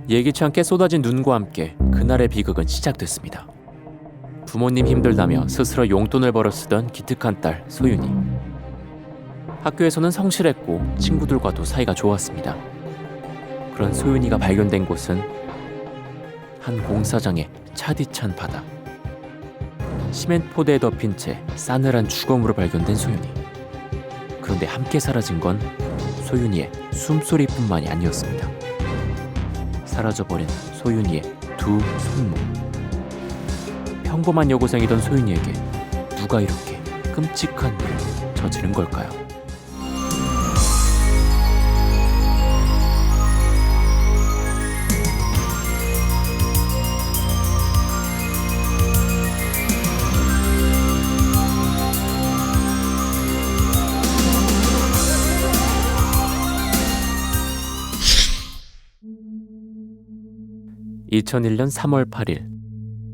예기치 않게 쏟아진 눈과 함께 그날의 비극은 시작됐습니다. 부모님 힘들다며 스스로 용돈을 벌어 쓰던 기특한 딸 소윤이. 학교에서는 성실했고 친구들과도 사이가 좋았습니다. 그런 소윤이가 발견된 곳은 한 공사장의 차디찬 바다. 시멘트 포대에 덮인 채 싸늘한 주검으로 발견된 소윤이. 그런데 함께 사라진 건 소윤이의 숨소리뿐만이 아니었습니다. 사라져버린 소윤이의 두 손목. 평범한 여고생이던 소윤이에게 누가 이렇게 끔찍한 일을 저지른 걸까요? (2001년 3월 8일)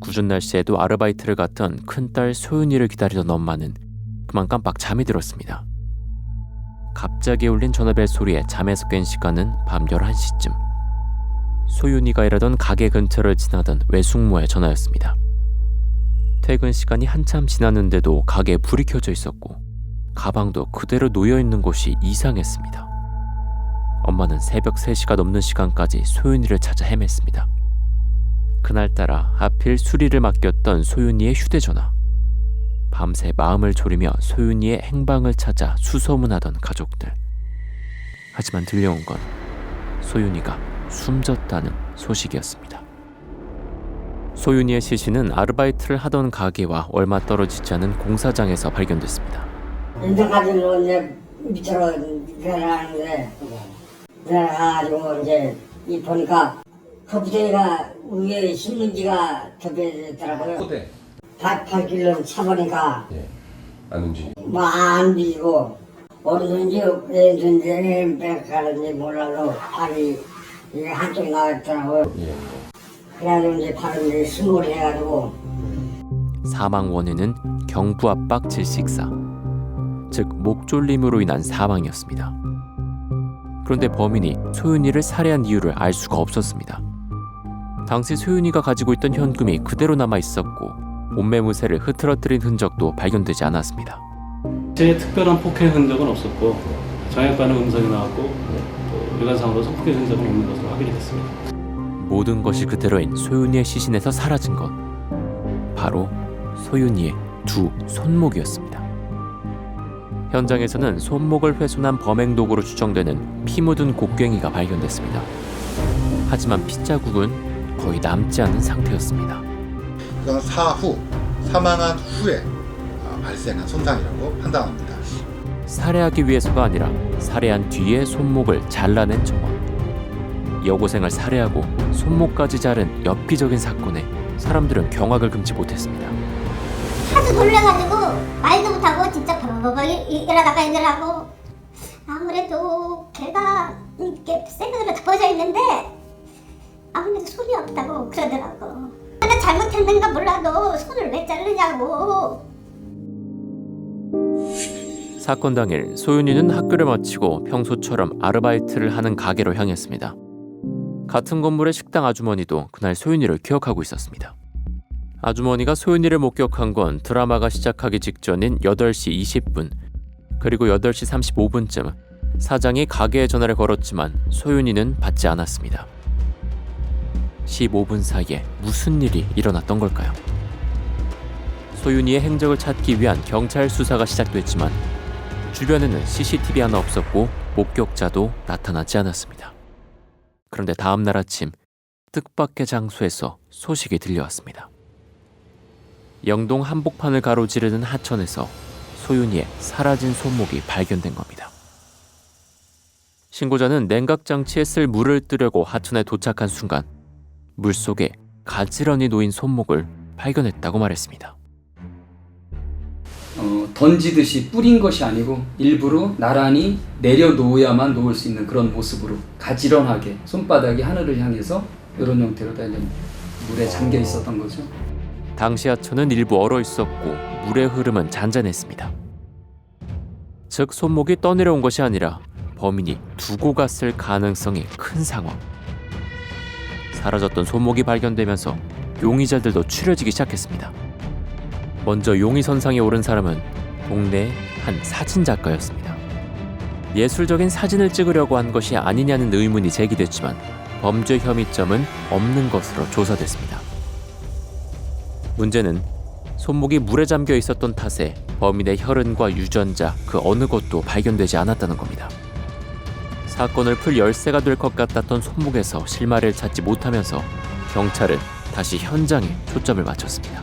궂은 날씨에도 아르바이트를 갔던 큰딸 소윤이를 기다리던 엄마는 그만 깜빡 잠이 들었습니다. 갑자기 울린 전화벨 소리에 잠에서 깬 시간은 밤 11시쯤. 소윤이가 일하던 가게 근처를 지나던 외숙모의 전화였습니다. 퇴근 시간이 한참 지났는데도 가게에 불이 켜져 있었고 가방도 그대로 놓여있는 곳이 이상했습니다. 엄마는 새벽 3시가 넘는 시간까지 소윤이를 찾아 헤맸습니다. 그날따라 하필 수리를 맡겼던 소윤이의 휴대전화. 밤새 마음을 졸이며 소윤이의 행방을 찾아 수소문하던 가족들. 하지만 들려온 건 소윤이가 숨졌다는 소식이었습니다. 소윤이의 시신은 아르바이트를 하던 가게와 얼마 떨어지지 않은 공사장에서 발견됐습니다. 인터카드로 이제 밑으로 내려가는데 내려가가지고 이제 보니까 컴퓨터가 위에 신문지가 덮여있더라고요. 포대. 발길로 차보니까 예. 안 움직이. 안 움직이고 어디든지 왼손인지 백가는지 몰라도 발이 이게 한쪽이 나왔더라고요. 예. 그래가지고 이제 바로 이제 신고를 해가지고. 사망 원인은 경부압박 질식사, 즉 목졸림으로 인한 사망이었습니다. 그런데 범인이 소윤이를 살해한 이유를 알 수가 없었습니다. 당시 소윤이가 가지고 있던 현금이 그대로 남아 있었고 옷매무새를 흐트러뜨린 흔적도 발견되지 않았습니다. 제 특별한 폭행 흔적은 없었고 정액반응 음성이 나왔고 또 일관상으로 성폭행 흔적은 없는 것으로 확인이 됐습니다. 모든 것이 그대로인 소윤이의 시신에서 사라진 건 바로 소윤이의 두 손목이었습니다. 현장에서는 손목을 훼손한 범행 도구로 추정되는 피 묻은 곡괭이가 발견됐습니다. 하지만 핏자국은 거의 남지 않은 상태였습니다. 이건 사후, 사망한 후에 발생한 손상이라고 판단합니다. 살해하기 위해서가 아니라 살해한 뒤에 손목을 잘라낸 정황. 여고생을 살해하고 손목까지 자른 엽기적인 사건에 사람들은 경악을 금치 못했습니다. 하도 놀라가지고 말도 못하고 진짜 버벅버벅 일어나고 아무래도 걔가 이렇게 생각으로 덮어져 있는데 아무래도 손이 없다고 그러더라고. 나 잘못했는가 몰라도 손을 왜 자르냐고. 사건 당일 소윤이는 학교를 마치고 평소처럼 아르바이트를 하는 가게로 향했습니다. 같은 건물의 식당 아주머니도 그날 소윤이를 기억하고 있었습니다. 아주머니가 소윤이를 목격한 건 드라마가 시작하기 직전인 8시 20분 그리고 8시 35분쯤 사장이 가게에 전화를 걸었지만 소윤이는 받지 않았습니다. 15분 사이에 무슨 일이 일어났던 걸까요? 소윤이의 행적을 찾기 위한 경찰 수사가 시작됐지만 주변에는 CCTV 하나 없었고 목격자도 나타나지 않았습니다. 그런데 다음 날 아침 뜻밖의 장소에서 소식이 들려왔습니다. 영동 한복판을 가로지르는 하천에서 소윤이의 사라진 손목이 발견된 겁니다. 신고자는 냉각장치에 쓸 물을 뜨려고 하천에 도착한 순간 물속에 가지런히 놓인 손목을 발견했다고 말했습니다. 던지듯이 뿌린 것이 아니고 일부러 나란히 내려놓아야만 놓을 수 있는 그런 모습으로 가지런하게 손바닥이 하늘을 향해서 이런 형태로 물에 잠겨 있었던 거죠. 당시 하천은 일부 얼어 있었고 물의 흐름은 잔잔했습니다. 즉 손목이 떠내려온 것이 아니라 범인이 두고 갔을 가능성이 큰 상황. 사라졌던 손목이 발견되면서 용의자들도 추려지기 시작했습니다. 먼저 용의선상에 오른 사람은 동네의 한 사진작가였습니다. 예술적인 사진을 찍으려고 한 것이 아니냐는 의문이 제기됐지만 범죄 혐의점은 없는 것으로 조사됐습니다. 문제는 손목이 물에 잠겨 있었던 탓에 범인의 혈흔과 유전자 그 어느 것도 발견되지 않았다는 겁니다. 사건을 풀 열쇠가 될 것 같았던 손목에서 실마리를 찾지 못하면서 경찰은 다시 현장에 초점을 맞췄습니다.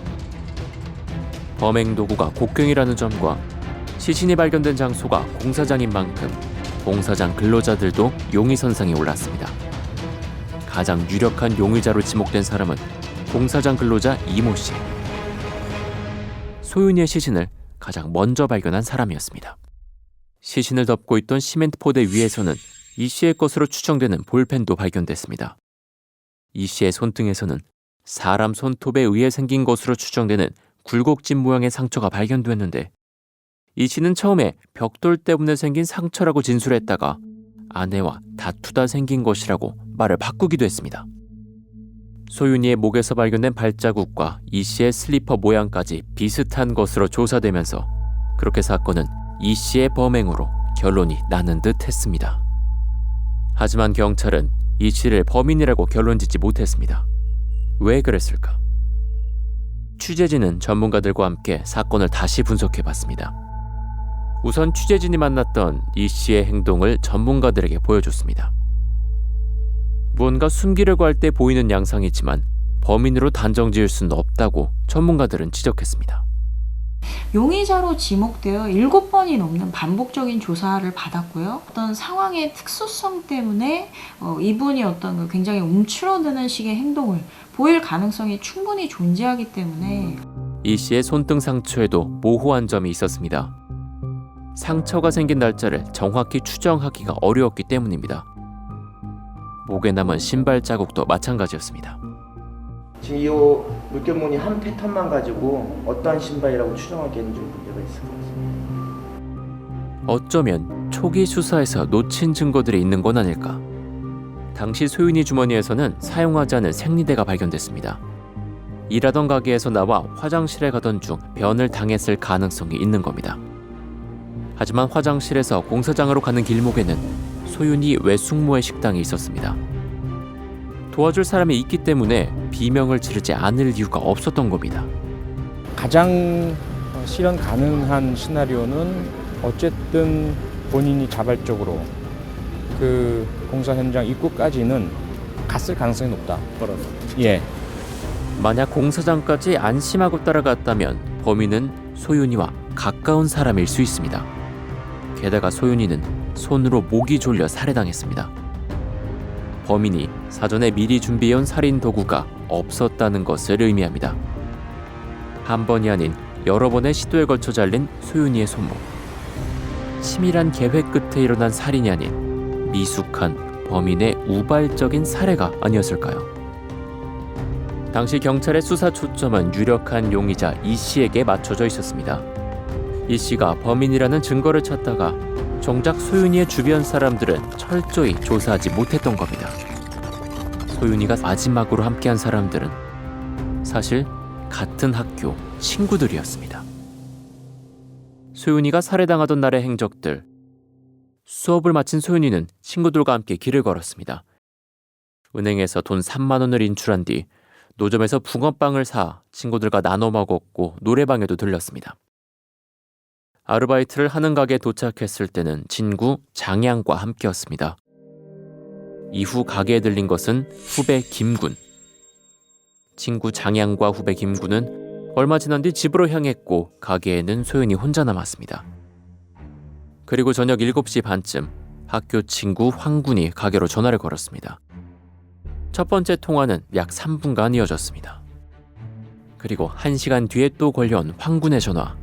범행 도구가 곡괭이라는 점과 시신이 발견된 장소가 공사장인 만큼 공사장 근로자들도 용의선상에 올랐습니다. 가장 유력한 용의자로 지목된 사람은 공사장 근로자 이모 씨. 소윤이의 시신을 가장 먼저 발견한 사람이었습니다. 시신을 덮고 있던 시멘트 포대 위에서는 이 씨의 것으로 추정되는 볼펜도 발견됐습니다. 이 씨의 손등에서는 사람 손톱에 의해 생긴 것으로 추정되는 굴곡진 모양의 상처가 발견됐는데 이 씨는 처음에 벽돌 때문에 생긴 상처라고 진술했다가 아내와 다투다 생긴 것이라고 말을 바꾸기도 했습니다. 소윤이의 목에서 발견된 발자국과 이 씨의 슬리퍼 모양까지 비슷한 것으로 조사되면서 그렇게 사건은 이 씨의 범행으로 결론이 나는 듯 했습니다. 하지만 경찰은 이 씨를 범인이라고 결론짓지 못했습니다. 왜 그랬을까? 취재진은 전문가들과 함께 사건을 다시 분석해봤습니다. 우선 취재진이 만났던 이 씨의 행동을 전문가들에게 보여줬습니다. 무언가 숨기려고 할 때 보이는 양상이지만 범인으로 단정지을 수는 없다고 전문가들은 지적했습니다. 용의자로 지목되어 7번이 넘는 반복적인 조사를 받았고요. 어떤 상황의 특수성 때문에 이분이 어떤 굉장히 움츠러드는 식의 행동을 보일 가능성이 충분히 존재하기 때문에 이 씨의 손등 상처에도 모호한 점이 있었습니다. 상처가 생긴 날짜를 정확히 추정하기가 어려웠기 때문입니다. 목에 남은 신발 자국도 마찬가지였습니다. 지금 이 물결무늬 한 패턴만 가지고 어떠한 신발이라고 추정하기에는 좀 문제가 있을 것 같습니다. 어쩌면 초기 수사에서 놓친 증거들이 있는 건 아닐까. 당시 소윤이 주머니에서는 사용하지 않은 생리대가 발견됐습니다. 일하던 가게에서 나와 화장실에 가던 중 변을 당했을 가능성이 있는 겁니다. 하지만 화장실에서 공사장으로 가는 길목에는 소윤이 외숙모의 식당이 있었습니다. 도와줄 사람이 있기 때문에 비명을 지르지 않을 이유가 없었던 겁니다. 가장 실현 가능한 시나리오는 어쨌든 본인이 자발적으로 그 공사 현장 입구까지는 갔을 가능성이 높다. 예. 만약 공사장까지 안심하고 따라갔다면 범인은 소윤이와 가까운 사람일 수 있습니다. 게다가 소윤이는 손으로 목이 졸려 살해당했습니다. 범인이 사전에 미리 준비해온 살인 도구가 없었다는 것을 의미합니다. 한 번이 아닌 여러 번의 시도에 걸쳐 잘린 소윤이의 손목. 치밀한 계획 끝에 일어난 살인이 아닌 미숙한 범인의 우발적인 살해가 아니었을까요? 당시 경찰의 수사 초점은 유력한 용의자 이 씨에게 맞춰져 있었습니다. 이 씨가 범인이라는 증거를 찾다가 정작 소윤이의 주변 사람들은 철저히 조사하지 못했던 겁니다. 소윤이가 마지막으로 함께한 사람들은 사실 같은 학교 친구들이었습니다. 소윤이가 살해당하던 날의 행적들. 수업을 마친 소윤이는 친구들과 함께 길을 걸었습니다. 은행에서 돈 3만 원을 인출한 뒤 노점에서 붕어빵을 사 친구들과 나눠 먹었고 노래방에도 들렸습니다. 아르바이트를 하는 가게에 도착했을 때는 친구 장양과 함께였습니다. 이후 가게에 들린 것은 후배 김군. 친구 장양과 후배 김군은 얼마 지난 뒤 집으로 향했고 가게에는 소윤이 혼자 남았습니다. 그리고 저녁 7시 반쯤 학교 친구 황군이 가게로 전화를 걸었습니다. 첫 번째 통화는 약 3분간 이어졌습니다. 그리고 1시간 뒤에 또 걸려온 황군의 전화.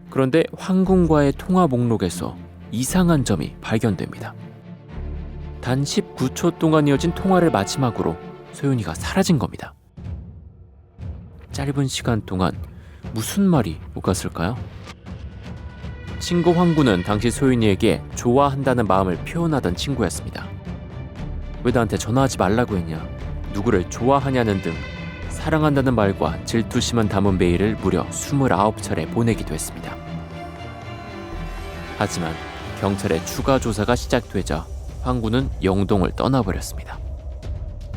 그런데 황군과의 통화 목록에서 이상한 점이 발견됩니다. 단 19초 동안 이어진 통화를 마지막으로 소윤이가 사라진 겁니다. 짧은 시간 동안 무슨 말이 오갔을까요? 친구 황군은 당시 소윤이에게 좋아한다는 마음을 표현하던 친구였습니다. 왜 나한테 전화하지 말라고 했냐? 누구를 좋아하냐는 등 사랑한다는 말과 질투심만 담은 메일을 무려 29차례 보내기도 했습니다. 하지만 경찰의 추가 조사가 시작되자 황군은 영동을 떠나버렸습니다.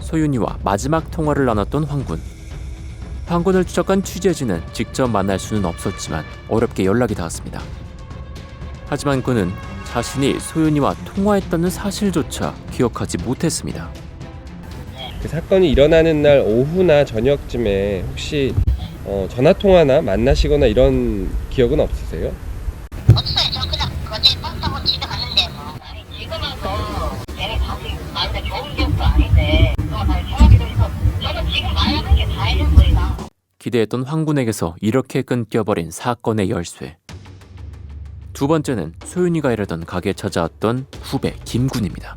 소윤이와 마지막 통화를 나눴던 황군을 추적한 취재진은 직접 만날 수는 없었지만 어렵게 연락이 닿았습니다. 하지만 그는 자신이 소윤이와 통화했다는 사실조차 기억하지 못했습니다. 그 사건이 일어나는 날 오후나 저녁쯤에 혹시 전화통화나 만나시거나 이런 기억은 없으세요? 없어요. 저 그냥 어제 버스 타고 집에 갔는데 뭐. 아니 지금은 걔네 다시 나한테 좋은 기억도 아닌데 또 다시 생각이 들어서 저는 지금 말하는 게 다예요 저희가. 기대했던 황군에게서 이렇게 끊겨버린 사건의 열쇠. 두 번째는 소윤이가 일하던 가게에 찾아왔던 후배 김군입니다.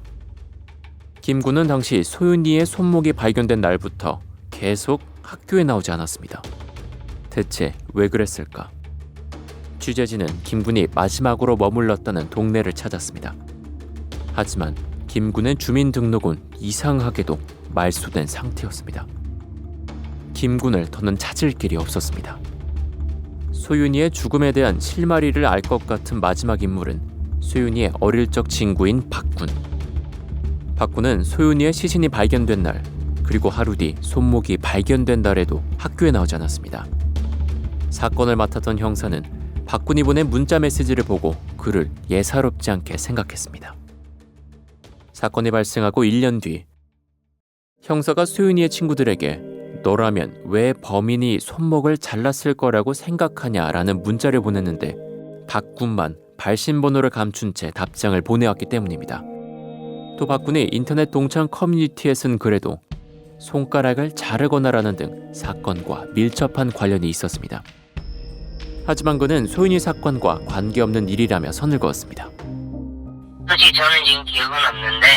김군은 당시 소윤이의 손목이 발견된 날부터 계속 학교에 나오지 않았습니다. 대체 왜 그랬을까? 취재진은 김군이 마지막으로 머물렀다는 동네를 찾았습니다. 하지만 김군의 주민등록은 이상하게도 말소된 상태였습니다. 김군을 더는 찾을 길이 없었습니다. 소윤이의 죽음에 대한 실마리를 알 것 같은 마지막 인물은 소윤이의 어릴 적 친구인 박군. 박군은 소윤이의 시신이 발견된 날, 그리고 하루 뒤 손목이 발견된 날에도 학교에 나오지 않았습니다. 사건을 맡았던 형사는 박군이 보낸 문자 메시지를 보고 그를 예사롭지 않게 생각했습니다. 사건이 발생하고 1년 뒤, 형사가 소윤이의 친구들에게 너라면 왜 범인이 손목을 잘랐을 거라고 생각하냐라는 문자를 보냈는데 박군만 발신번호를 감춘 채 답장을 보내왔기 때문입니다. 또 박군이 인터넷 동창 커뮤니티에 쓴 글에도 손가락을 자르거나라는 등 사건과 밀접한 관련이 있었습니다. 하지만 그는 소윤이 사건과 관계없는 일이라며 선을 그었습니다. 솔직히 저는 지금 기억은 없는데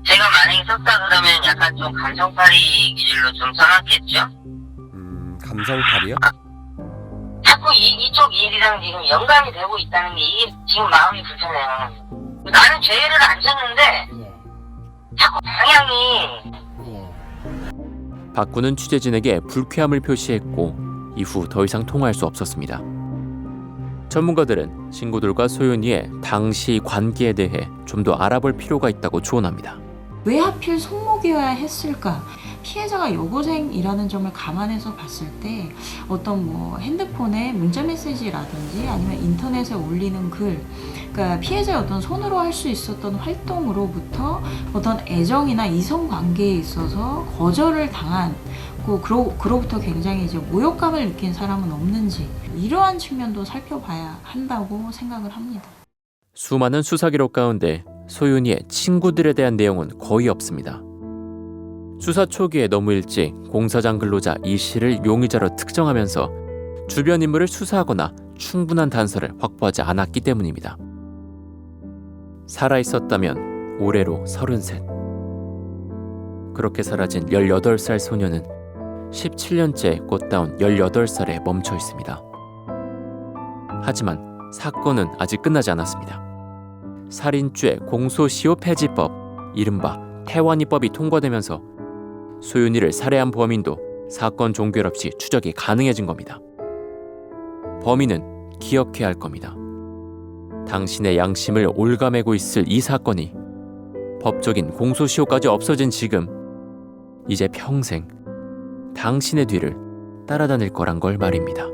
제가 만약에 썼다 그러면 약간 좀 감성팔이 기질로 좀 써놨겠죠? 감성팔이요? 자꾸 이쪽 일이랑 지금 연관이 되고 있다는 게 이게 지금 마음이 불편해요. 나는 죄를 안 졌는데 자꾸 방향이. 박군은 취재진에게 불쾌함을 표시했고 이후 더 이상 통화할 수 없었습니다. 전문가들은 친구들과 소윤이의 당시 관계에 대해 좀 더 알아볼 필요가 있다고 조언합니다. 왜 하필 손목이어야 했을까? 피해자가 여고생이라는 점을 감안해서 봤을 때 어떤 뭐 핸드폰에 문자 메시지라든지 아니면 인터넷에 올리는 글, 그러니까 피해자의 어떤 손으로 할 수 있었던 활동으로부터 어떤 애정이나 이성 관계에 있어서 거절을 당한, 그로부터 굉장히 이제 모욕감을 느낀 사람은 없는지, 이러한 측면도 살펴봐야 한다고 생각을 합니다. 수많은 수사 기록 가운데 소윤이의 친구들에 대한 내용은 거의 없습니다. 수사 초기에 너무 일찍 공사장 근로자 이 씨를 용의자로 특정하면서 주변 인물을 수사하거나 충분한 단서를 확보하지 않았기 때문입니다. 살아있었다면 올해로 33. 그렇게 사라진 18살 소녀는 17년째 꽃다운 18살에 멈춰 있습니다. 하지만 사건은 아직 끝나지 않았습니다. 살인죄 공소시효 폐지법, 이른바 태완이법이 통과되면서 소윤이를 살해한 범인도 사건 종결 없이 추적이 가능해진 겁니다. 범인은 기억해야 할 겁니다. 당신의 양심을 올가매고 있을 이 사건이 법적인 공소시효까지 없어진 지금, 이제 평생 당신의 뒤를 따라다닐 거란 걸 말입니다.